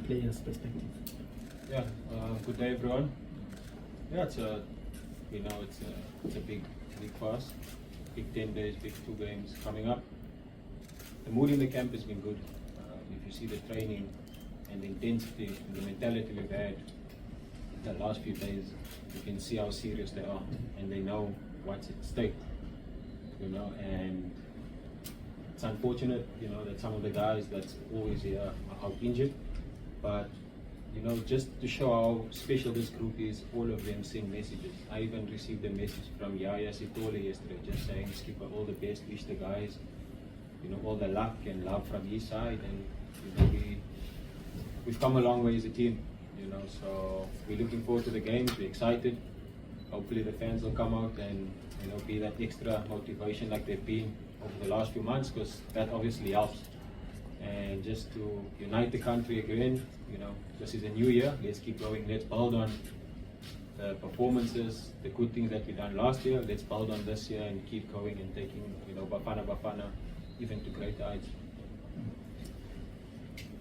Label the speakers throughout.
Speaker 1: players' perspective?
Speaker 2: Yeah, good day everyone. Yeah, it's a, it's a big for us. Big 10 days, big 2 games coming up. The mood in the camp has been good. If you see the training and the intensity and the mentality we've had the last few days, you can see how serious they are and they know what's at stake. And it's unfortunate, that some of the guys that's always here are out injured, but just to show how special this group is, all of them send messages. I even received a message from Yaya Sitole yesterday, just saying, Skipper, all the best, wish the guys, all the luck and love from his side, and we've come a long way as a team, so we're looking forward to the games, we're excited. Hopefully the fans will come out and be that extra motivation like they've been over the last few months, because that obviously helps. And just to unite the country again, this is a new year, let's keep going, let's build on the performances, the good things that we done last year, let's build on this year and keep going and taking Bafana Bafana even to greater heights.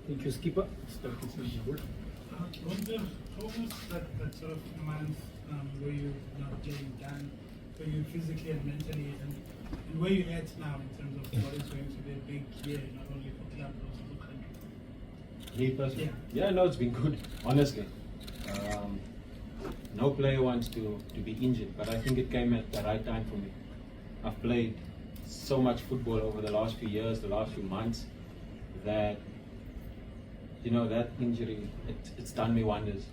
Speaker 1: Thank you, Skipper.
Speaker 3: How was that sort of month where you getting done, where you physically and mentally, and where you're at now in terms of what is going to be a big year, not only for club but also for country?
Speaker 2: Me personally? Yeah, no, it's been good, honestly. No player wants to be injured, but I think it came at the right time for me. I've played so much football over the last few years, the last few months, that that injury, it's done me wonders.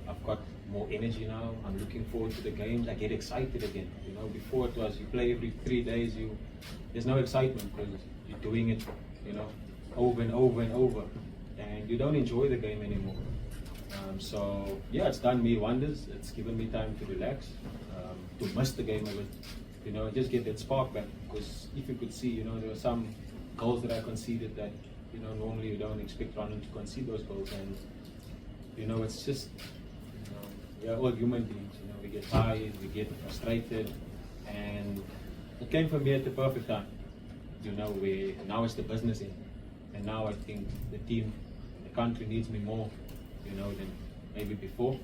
Speaker 2: I've got more energy now. I'm looking forward to the games. I get excited again. Before it was you play every 3 days. There's no excitement because you're doing it, over and over and over, and you don't enjoy the game anymore. So yeah, it's done me wonders. It's given me time to relax, to miss the game a bit. Just get that spark back. Because if you could see, there were some goals that I conceded that normally you don't expect Ronwen to concede those goals, and it's just we are all human beings. We get tired, we get frustrated, and it came for me at the perfect time. Where now it's the business end, and now I think the team, the country needs me more, than maybe before.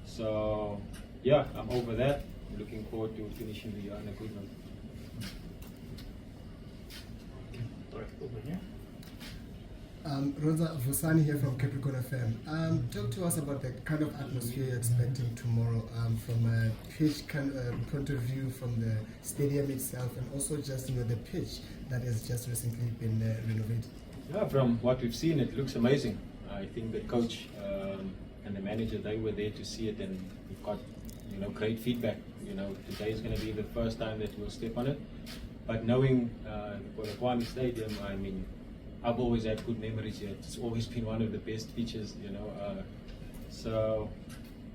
Speaker 2: So yeah, I'm over that. I'm looking forward to finishing the year on a good note.
Speaker 1: Over here.
Speaker 4: Rosa Vusani here from Capricorn FM. Talk to us about the kind of atmosphere you're expecting tomorrow from a pitch point of view, from the stadium itself, and also just the pitch that has just recently been renovated. Yeah,
Speaker 2: from what we've seen, it looks amazing. I think the coach and the manager, they were there to see it, and we've got great feedback. Today is going to be the first time that we'll step on it. But knowing the Polokwane Stadium, I mean, I've always had good memories here. It's always been one of the best pitches, so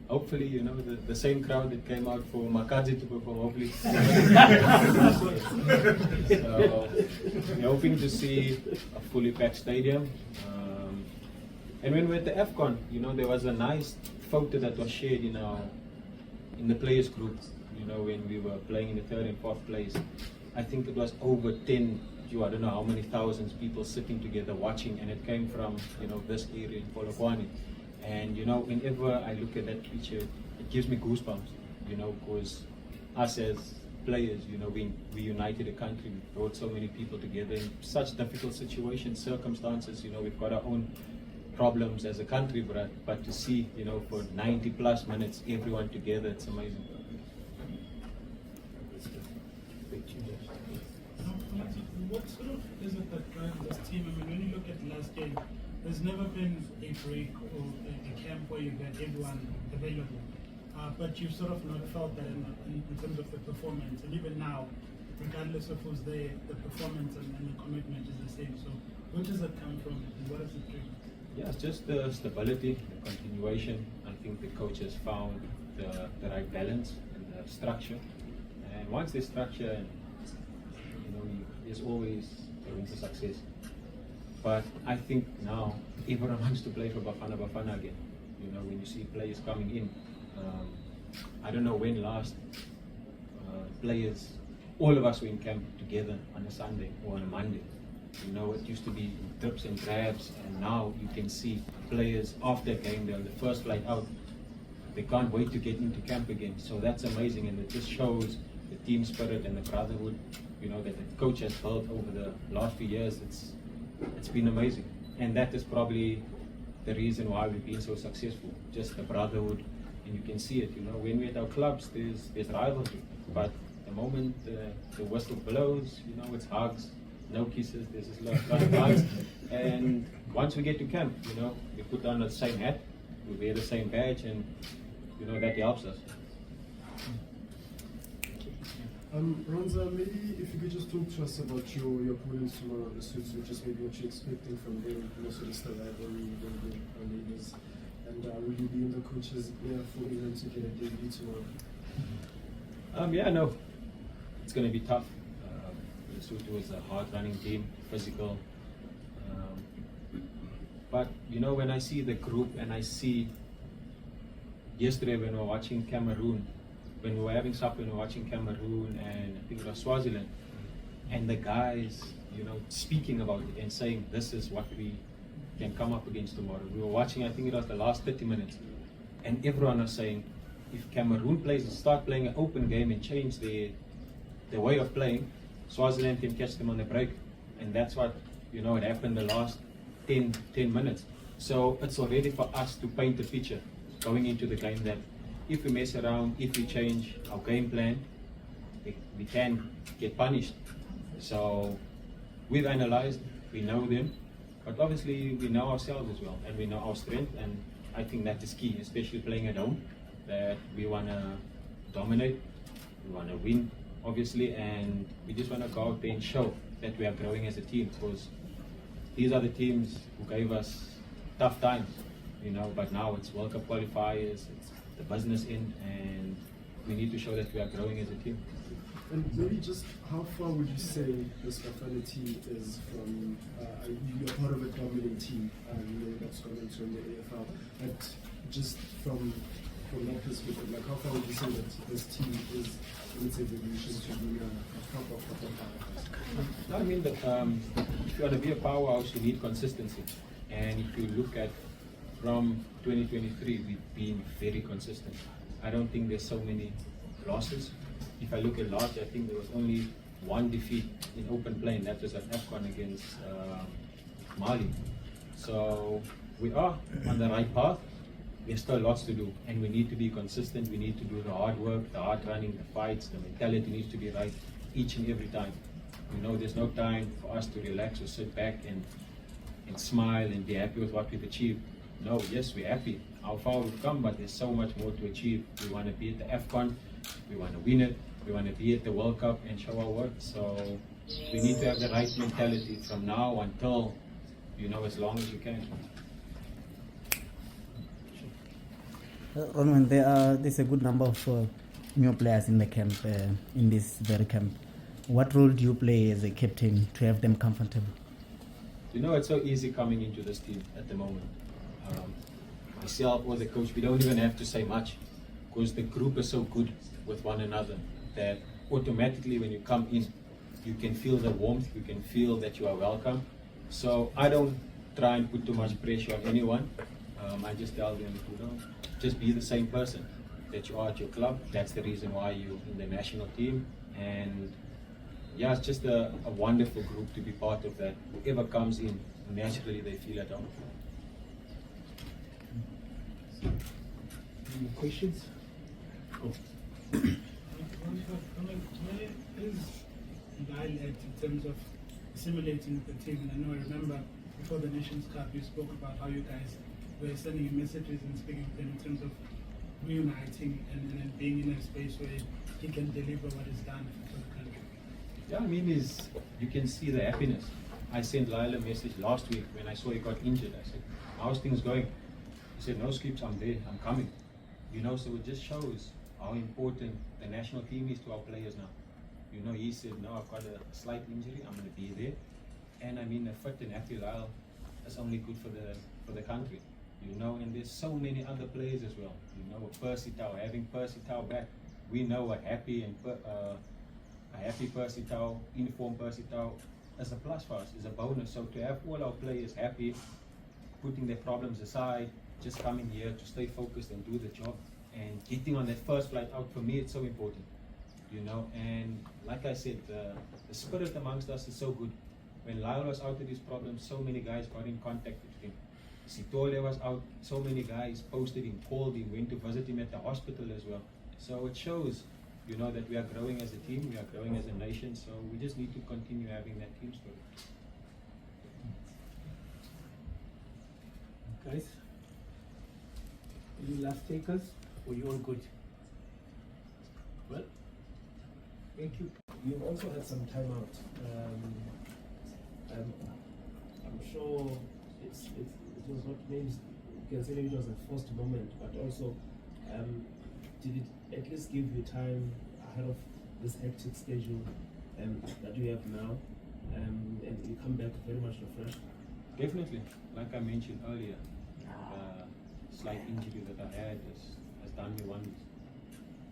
Speaker 2: hopefully, the same crowd that came out for Makadzi to perform, hopefully. So we're hoping to see a fully packed stadium. And when we're at the AFCON, there was a nice photo that was shared in the players group, when we were playing in the 3rd and 4th place. I think it was over 10, I don't know how many thousands people sitting together watching, and it came from this area in Polokwane. And whenever I look at that picture, it gives me goosebumps, because us as players, we united a country, we brought so many people together in such difficult situations, circumstances. We've got our own problems as a country, but to see, for 90 plus minutes everyone together, it's amazing.
Speaker 3: What sort of is it that drives this team? I mean, when you look at last game, there's never been a break or a camp where you've had everyone available. But you've sort of not felt that in terms of the performance. And even now, regardless of who's there, the performance and the commitment is the same. So where does it come from and what does it bring?
Speaker 2: Yeah, it's just the stability, the continuation. I think the coach has found the right balance and the structure. And once there's structure, there's always room for success. But I think now everyone wants to play for Bafana Bafana again. When you see players coming in, I don't know when last players, all of us were in camp together on a Sunday or on a Monday. You know, it used to be drips and drabs, and now you can see players after game, they're on the first flight out. They can't wait to get into camp again. So that's amazing, and it just shows the team spirit and the brotherhood, you know, that the coach has built over the last few years. It's been amazing, and that is probably the reason why we've been so successful. Just the brotherhood, and you can see it. You know, when we're at our clubs, there's rivalry, but the moment the whistle blows, you know, it's hugs, no kisses. There's just lot of hugs, and once we get to camp, you know, we put on the same hat, we wear the same badge, and you know that helps us.
Speaker 5: Ronza, maybe if you could just talk to us about your opponents tomorrow, the Suits, just maybe what you're expecting from them, and also just the rivalry with our neighbors. And will you be in the coaches there for England to get a debut tomorrow?
Speaker 2: Yeah, no, it's going to be tough. Lesotho was a hard-running team, physical. But you know, when I see the group, and I see yesterday when we were watching Cameroon, when we were having supper and we were watching Cameroon and I think it was Swaziland, and the guys, you know, speaking about it and saying this is what we can come up against tomorrow. We were watching, I think it was the last 30 minutes, and everyone was saying, if Cameroon start playing an open game and change their way of playing, Swaziland can catch them on the break. And that's what, you know, it happened the last 10 minutes. So it's already for us to paint a picture going into the game that if we mess around, if we change our game plan, we can get punished. So we've analyzed, we know them, but obviously we know ourselves as well, and we know our strength, and I think that is key, especially playing at home, that we want to dominate, we want to win, obviously, and we just want to go out there and show that we are growing as a team, because these are the teams who gave us tough times, you know, but now it's World Cup qualifiers, it's the business end, and we need to show that we are growing as a team.
Speaker 5: And maybe just how far would you say this Bafana team is from, you're part of a dominant team, you know, that's gone into the AFL, but just from that perspective, like how far would you say that this team is in its evolution to being a proper powerhouse?
Speaker 2: No, I mean that if you want to be a powerhouse, you need consistency. And if you look at from 2023, we've been very consistent. I don't think there's so many losses. If I look at last, I think there was only one defeat in open play, and that was at AFCON against Mali. So we are on the right path. There's still lots to do, and we need to be consistent. We need to do the hard work, the hard running, the fights, the mentality needs to be right each and every time. You know, there's no time for us to relax or sit back and smile and be happy with what we've achieved. No, yes, we're happy how far we've come, but there's so much more to achieve. We want to be at the AFCON, we want to win it, we want to be at the World Cup and show our work. So we need to have the right mentality from now until, you know, as long as you can.
Speaker 6: Ronwen, there's a good number of new players in the camp, in this very camp. What role do you play as a captain to have them comfortable?
Speaker 2: You know, it's so easy coming into this team at the moment. Myself or the coach, we don't even have to say much, because the group is so good with one another that automatically when you come in, you can feel the warmth, you can feel that you are welcome. So I don't try and put too much pressure on anyone. I just tell them, you know, just be the same person that you are at your club. That's the reason why you're in the national team. And yeah, it's just a wonderful group to be part of that. Whoever comes in, naturally they feel at home.
Speaker 1: Any questions?
Speaker 2: Oh.
Speaker 3: Where is Lyle at in terms of assimilating with the team? And I know, I remember before the Nations Cup, you spoke about how you guys were sending him messages and speaking to them in terms of reuniting and being in a space where he can deliver what is done for the country.
Speaker 2: Yeah, I mean, you can see the happiness. I sent Lyle a message last week when I saw he got injured. I said, how's things going? He said, no skips, I'm there, I'm coming. You know, so it just shows how important the national team is to our players now. You know, he said, no, I've got a slight injury, I'm going to be there. And I mean, a fit and happy Lyle is only good for the country. You know, and there's so many other players as well. You know, Percy Tau, having Percy Tau back, we know a happy Percy Tau, informed Percy Tau as a plus for us, is a bonus. So to have all our players happy, putting their problems aside, just coming here to stay focused and do the job, and getting on that first flight out, for me it's so important, you know. And like I said, the spirit amongst us is so good. When Lyle was out with his problems, so many guys got in contact with him. Sitole was out, so many guys posted him, called him, went to visit him at the hospital as well. So it shows, you know, that we are growing as a team, we are growing as a nation, so we just need to continue having that team spirit.
Speaker 1: Guys, any last takers? Or you all good? Well, thank you.
Speaker 5: You've also had some time out. I'm sure it was not maybe you can say maybe it was a forced moment, but also did it at least give you time ahead of this hectic schedule that you have now, and you come back very much refreshed?
Speaker 2: Definitely, like I mentioned earlier, the slight injury that I had has done me wonders.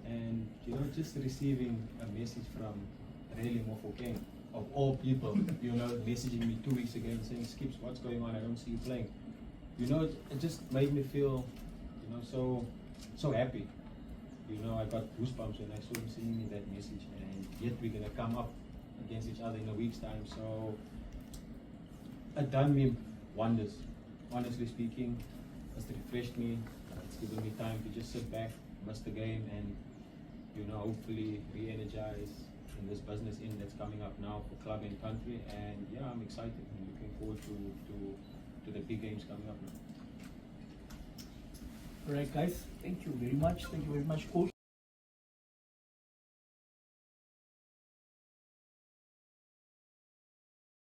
Speaker 2: And you know, just receiving a message from Relebogile, of all people, you know, messaging me 2 weeks ago and saying, "Skips, what's going on? I don't see you playing." You know, it just made me feel, you know, so happy. You know, I got goosebumps when I saw him sending me that message, and yet we're gonna come up against each other in a week's time. So it done me wonders. Honestly speaking, it's refreshed me. It's given me time to just sit back, miss the game, and you know, hopefully re-energize in this business end that's coming up now for club and country. And yeah, I'm excited. I'm looking forward to the big games coming up now.
Speaker 1: Alright guys, thank you very much. Thank you very much, coach.